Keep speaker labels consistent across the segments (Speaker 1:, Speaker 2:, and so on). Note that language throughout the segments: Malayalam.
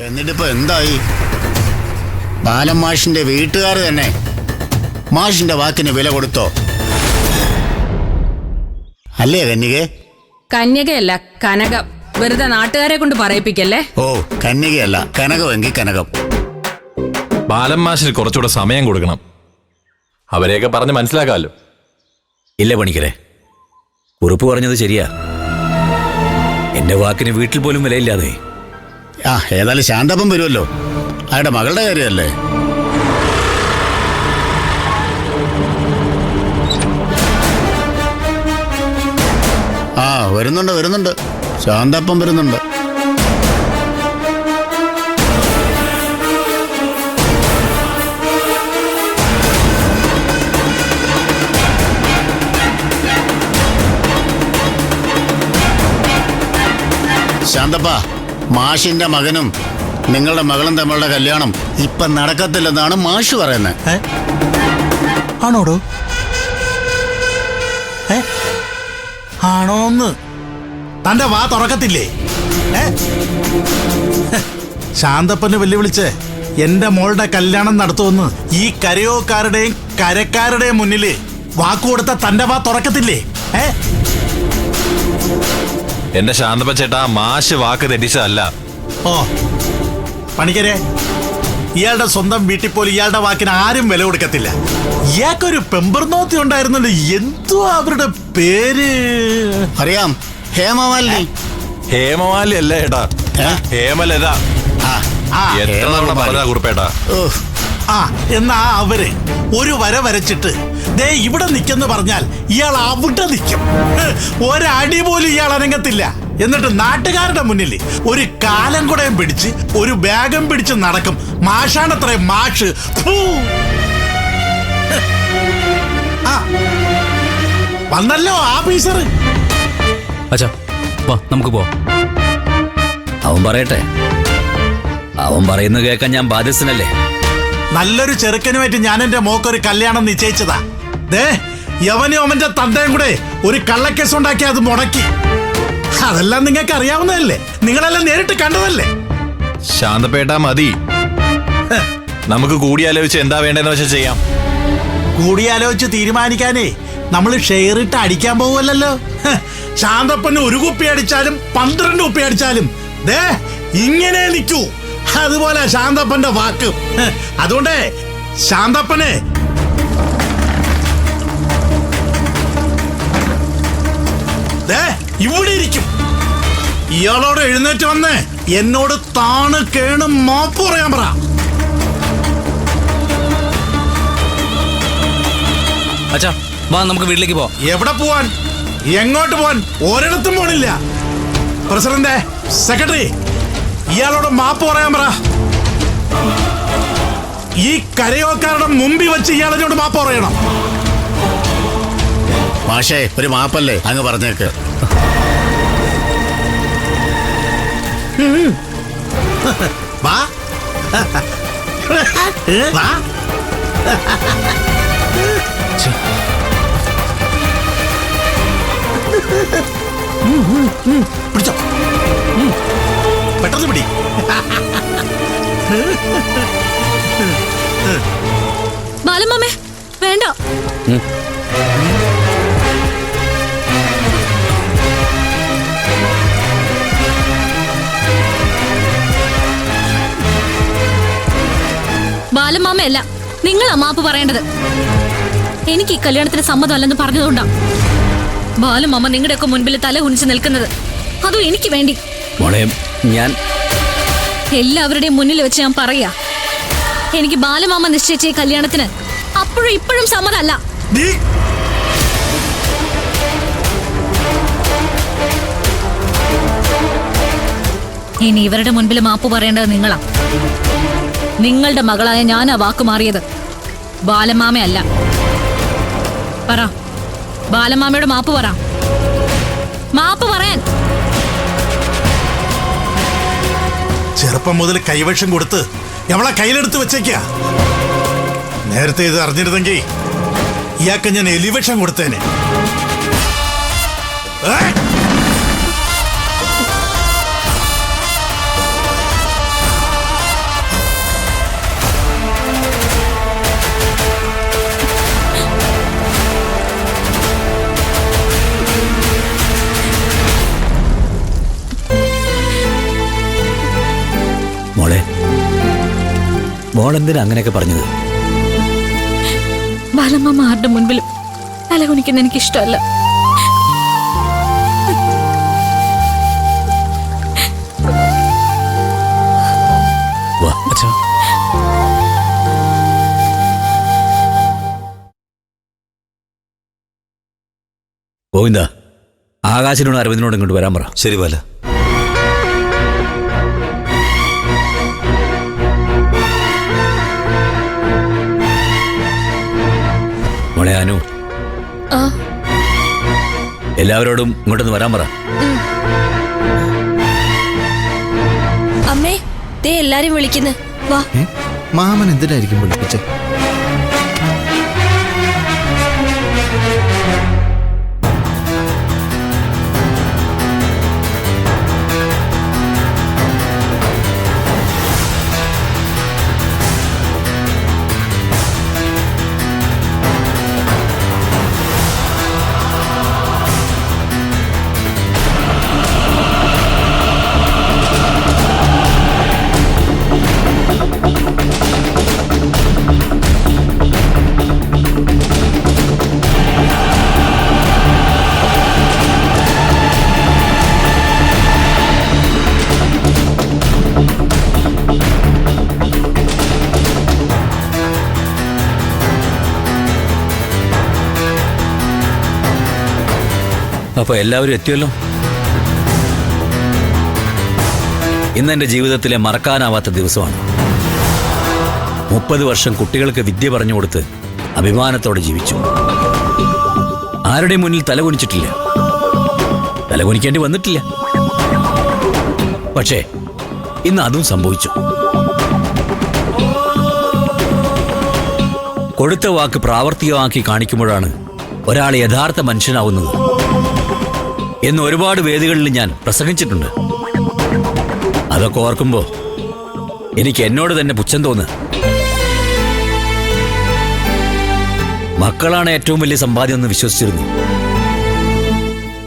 Speaker 1: എന്നിട്ടിപ്പോ എന്തായി? ബാലൻ മാഷിന്റെ വീട്ടുകാർ തന്നെ മാഷിന്റെ വാക്കിന് വില കൊടുത്തോ? അല്ലേ കന്യകെ?
Speaker 2: കന്യകയല്ല, കനകം. വെറുതെ നാട്ടുകാരെ കൊണ്ട് പറയിപ്പിക്കല്ലേ.
Speaker 1: ഓ, കന്യകയല്ല, കനകമെങ്കിൽ കനകം.
Speaker 3: ബാലൻ മാഷിന് കുറച്ചുകൂടെ സമയം കൊടുക്കണം. അവരെയൊക്കെ പറഞ്ഞ് മനസ്സിലാക്കാമല്ലോ.
Speaker 4: ഇല്ല പണിക്കരെ, കുറുപ്പ് പറഞ്ഞത് ശരിയാ. എന്റെ വാക്കിന് വീട്ടിൽ പോലും വിലയില്ലാതെ.
Speaker 1: ഏതായാലും ശാന്തപ്പം വരുമല്ലോ, അയാളുടെ മകളുടെ കാര്യമല്ലേ. വരുന്നുണ്ട് ശാന്തപ്പം വരുന്നുണ്ട്. ശാന്തപ്പ, മാഷിന്റെ മകനും നിങ്ങളുടെ മകളും തമ്മിലുള്ള കല്യാണം ഇപ്പൊ നടക്കത്തില്ലെന്നാണ് മാഷ് പറയുന്നത്.
Speaker 5: ആണോടോ? ആണോന്ന് തന്റെ വാ തുറക്കത്തില്ലേ? ശാന്തപ്പന് വെല്ലുവിളിച്ച് എന്റെ മോളുടെ കല്യാണം നടത്തുമെന്ന് ഈ കരയോക്കാരുടെയും കരക്കാരുടെയും മുന്നില് വാക്കുകൊടുത്ത തന്റെ വാ തുറക്കത്തില്ലേ?
Speaker 3: എന്റെ ശാന്തപ്പ ചേട്ടാ, മാഷ് വാക്ക് തെറ്റിച്ചതല്ല.
Speaker 5: ഓ പണിക്കരെ, ഇയാളുടെ സ്വന്തം വീട്ടിൽ പോലും ഇയാളുടെ വാക്കിന് ആരും വില കൊടുക്കത്തില്ല. ഇയാൾക്കൊരു പെമ്പർനോത്തി ഉണ്ടായിരുന്നല്ലോ, എന്തോ അവരുടെ പേര്
Speaker 1: അറിയാം. ഹേമമാലിനി.
Speaker 3: ഹേമമാലി അല്ല ഏട്ടാ, ഹേമലത. എത്ര തവണ പറഞ്ഞതാ കുറുപ്പേട്ടാ.
Speaker 5: എന്നാ അവര് ഒരു വര വരച്ചിട്ട് ദേ ഇവിടെ നിൽക്കെന്ന് പറഞ്ഞാൽ ഇയാൾ അവിടെ നിൽക്കും. ഒരടി പോലും ഇയാൾ അനങ്ങത്തില്ല. എന്നിട്ട് നാട്ടുകാരുടെ മുന്നിൽ ഒരു കാലം കൂടെയും പിടിച്ച് ഒരു ബാഗും പിടിച്ച് നടക്കും. മാഷാണത്രേ മാഷ്. വന്നല്ലോ ആഫീസർ.
Speaker 4: അച്ഛാ വാ, നമുക്ക് പോ. അവൻ പറയട്ടെ, അവൻ പറയുന്നത് കേൾക്കാൻ ഞാൻ ബാധ്യസ്ഥനല്ലേ.
Speaker 5: നല്ലൊരു ചെറുക്കനുമായിട്ട് ഞാൻ എന്റെ മോക്കൊരു കല്യാണം നിശ്ചയിച്ചതാ. ദേ യവനും അവന്റെ തന്തയും കൂടെ ഒരു കള്ളക്കേസ് ഉണ്ടാക്കി അത് മുടക്കി. അതെല്ലാം നിങ്ങൾക്ക് അറിയാവുന്നതല്ലേ, നിങ്ങളെല്ലാം നേരിട്ട് കണ്ടതല്ലേ.
Speaker 3: ശാന്തപ്പേട്ട മതി, നമുക്ക് കൂടിയാലോചിച്ച് എന്താ വേണ്ടെന്ന് വെച്ചാൽ ചെയ്യാം.
Speaker 5: കൂടിയാലോചിച്ച് തീരുമാനിക്കാനേ നമ്മൾ ഷെയർ ഇട്ട് അടിക്കാൻ പോവല്ലോ. ശാന്തപ്പന് ഒരു കുപ്പി അടിച്ചാലും 12 കുപ്പി അടിച്ചാലും ദേ ഇങ്ങനെ നിൽക്കൂ. അതുപോലെ ശാന്തപ്പന്റെ വാക്ക്. അതുകൊണ്ട് ശാന്തപ്പനെ ഇവിടെ ഇരിക്കും. ഇയാളോട് എഴുന്നേറ്റ് വന്ന് എന്നോട് താണ് കേണ് മാപ്പ് പറയാൻ പറ.
Speaker 4: അച്ഛാ വാ, നമുക്ക് വീട്ടിലേക്ക് പോ.
Speaker 5: എവിടെ പോവാൻ? എങ്ങോട്ട് പോവാൻ? ഒരിടത്തും പോണില്ല. പ്രസിഡന്റ്, സെക്രട്ടറി, ഇയാളോട് മാപ്പ് പറയാൻ പറ. ഈ കരയോക്കാരുടെ മുമ്പിൽ വെച്ച് ഇയാളോട് മാപ്പ് പറയണം.
Speaker 1: മാഷേ, ഒരു മാപ്പല്ലേ അങ്ങ് പറഞ്ഞേക്ക്.
Speaker 5: വാ വാ. പിടിച്ചോ, പെട്ടെന്ന് പിടി.
Speaker 2: ബാലമാമേ വേണ്ട. ബാലമാമയല്ല, നിങ്ങളാ മാപ്പ് പറയേണ്ടത്. എനിക്ക് ഈ കല്യാണത്തിന് സമ്മതമല്ലെന്ന് പറഞ്ഞതുകൊണ്ടാ ബാലമാമ നിങ്ങളുടെയൊക്കെ മുൻപിൽ തല കുനിച്ച് നിൽക്കുന്നത്. അതും എനിക്ക് വേണ്ടി.
Speaker 4: ഞാൻ
Speaker 2: എല്ലാവരുടെയും മുന്നിൽ വെച്ച് ഞാൻ പറയാ, എനിക്ക് ബാലമാമ നിശ്ചയിച്ച ഈ കല്യാണത്തിന് അപ്പോഴും ഇപ്പോഴും സമ്മതമല്ല. ഇനി ഇവരുടെ മുൻപിൽ മാപ്പ് പറയേണ്ടത് നിങ്ങളാ. നിങ്ങളുടെ മകളായ ഞാനാ വാക്ക് മാറിയത്, ബാലമാമയല്ല. പറ, ബാലമാമയോട് മാപ്പ് പറ. മാപ്പ് പറയാൻ.
Speaker 5: ചെറുപ്പം മുതൽ കൈവശം കൊടുത്ത് എവളെ കയ്യിലെടുത്ത് വെച്ചേക്ക. നേരത്തെ ഇത് അറിഞ്ഞിരുന്നെങ്കിൽ ഇയാൾക്ക് ഞാൻ എലിവിഷം കൊടുത്തേനെ.
Speaker 4: മോളെന്തിനാ അങ്ങനെയൊക്കെ പറഞ്ഞത്?
Speaker 2: ബാലമ്മ ആരുടെ മുൻപിലും തല കുനിക്കുന്ന എനിക്ക് ഇഷ്ടമല്ല.
Speaker 4: വാ
Speaker 6: അച്ഛാ.
Speaker 4: ഗോവിന്ദ, ആകാശിനോട് അരവിന്ദിനോട് ഇങ്ങോട്ട് വരാൻ പറ.
Speaker 7: ശരി ബാല.
Speaker 4: മോളെ അനു,
Speaker 2: ആ,
Speaker 4: എല്ലാവരോടും ഇങ്ങോട്ടൊന്ന് വരാൻ പറ.
Speaker 8: അമ്മേ, ദേ എല്ലാരും വിളിക്കുന്നു. വാ.
Speaker 9: മാമൻ എന്തിനായിരിക്കും വിളിപ്പിച്ചേ?
Speaker 4: അപ്പൊ എല്ലാവരും എത്തിയല്ലോ. ഇന്ന് എന്റെ ജീവിതത്തിലെ മറക്കാനാവാത്ത ദിവസമാണ്. 30 വർഷം കുട്ടികൾക്ക് വിദ്യ പറഞ്ഞു കൊടുത്ത് അഭിമാനത്തോടെ ജീവിച്ചു. ആരുടെയും മുന്നിൽ തലകുനിച്ചിട്ടില്ല, തലകുനിക്കേണ്ടി വന്നിട്ടില്ല. പക്ഷേ ഇന്ന് അതും സംഭവിച്ചു. കൊടുത്ത വാക്ക് പ്രാവർത്തികമാക്കി കാണിക്കുമ്പോഴാണ് ഒരാൾ യഥാർത്ഥ മനുഷ്യനാവുന്നത് എന്ന് ഒരുപാട് വേദികളിൽ ഞാൻ പ്രസംഗിച്ചിട്ടുണ്ട്. അതൊക്കെ ഓർക്കുമ്പോ എനിക്ക് എന്നോട് തന്നെ പുച്ഛം തോന്നുക. മക്കളാണ് ഏറ്റവും വലിയ സമ്പാദ്യം എന്ന് വിശ്വസിച്ചിരുന്നു.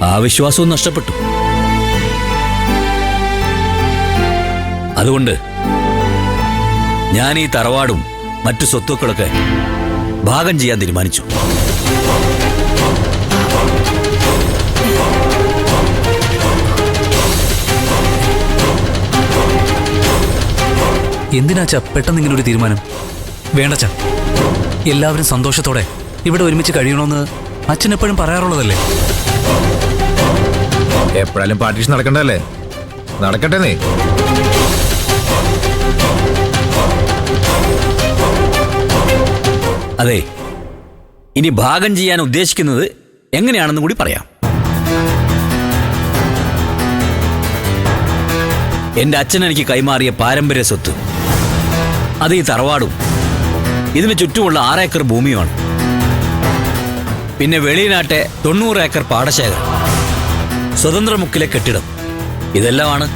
Speaker 4: ആ വിശ്വാസവും നഷ്ടപ്പെട്ടു. അതുകൊണ്ട് ഞാൻ ഈ തറവാടും മറ്റു സ്വത്തുക്കളൊക്കെ ഭാഗം ചെയ്യാൻ തീരുമാനിച്ചു.
Speaker 6: എന്തിനാച്ചാ പെട്ടെന്ന് ഇങ്ങനെ ഒരു തീരുമാനം? വേണ്ടച്ചാ, എല്ലാവരും സന്തോഷത്തോടെ ഇവിടെ ഒരുമിച്ച് കഴിയണമെന്ന് അച്ഛൻ എപ്പോഴും പറയാറുള്ളതല്ലേ?
Speaker 3: എപ്പോഴാലും പാർട്ടീഷൻ നടക്കണ്ടല്ലേ? നടക്കട്ടെ നീ.
Speaker 4: അതെ, ഇനി ഭാഗം ചെയ്യാൻ ഉദ്ദേശിക്കുന്നത് എങ്ങനെയാണെന്ന് കൂടി പറയാം. എന്റെ അച്ഛൻ എനിക്ക് കൈമാറിയ പാരമ്പര്യ സ്വത്ത്, അത് ഈ തറവാടും ഇതിന് ചുറ്റുമുള്ള 6 ഏക്കർ ഭൂമിയുമാണ്. പിന്നെ വെളിനാട്ടെ 90 ഏക്കർ പാടശേഖരം, സ്വതന്ത്രമുക്കിലെ കെട്ടിടം, ഇതെല്ലാമാണ്